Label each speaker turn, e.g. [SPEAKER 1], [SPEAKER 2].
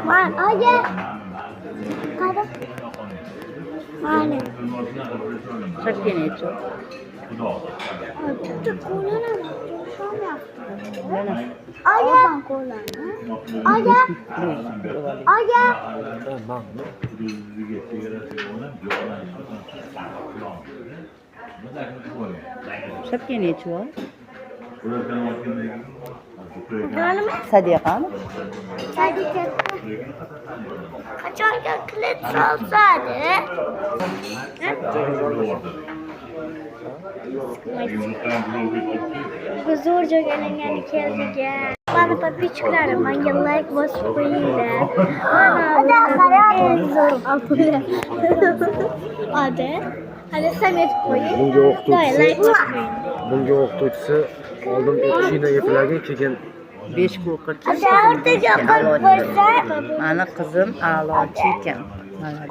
[SPEAKER 1] Man, oye. Kada. Mane.
[SPEAKER 2] Perché ne c'ho?
[SPEAKER 1] Tutto culo non sono.
[SPEAKER 2] Bene.
[SPEAKER 1] Oye. Oye. Oye.
[SPEAKER 2] Perché ne c'ho?
[SPEAKER 1] Canım.
[SPEAKER 2] Sadiqam.
[SPEAKER 1] Sadece. Kaçar ya kilit salsaydı. Zorca gelen kelge. Bana papiçklarım hangi like bosip koyuyla. Hadi. Hadi Samet koyayım.
[SPEAKER 3] Bunga o'qituvchisi oldin o'qishini eplagan keyin
[SPEAKER 2] 5 kun qilcha.
[SPEAKER 1] Ortaga qo'yib qo'ysa.
[SPEAKER 2] Mani qizim a'lochi ekan. Mana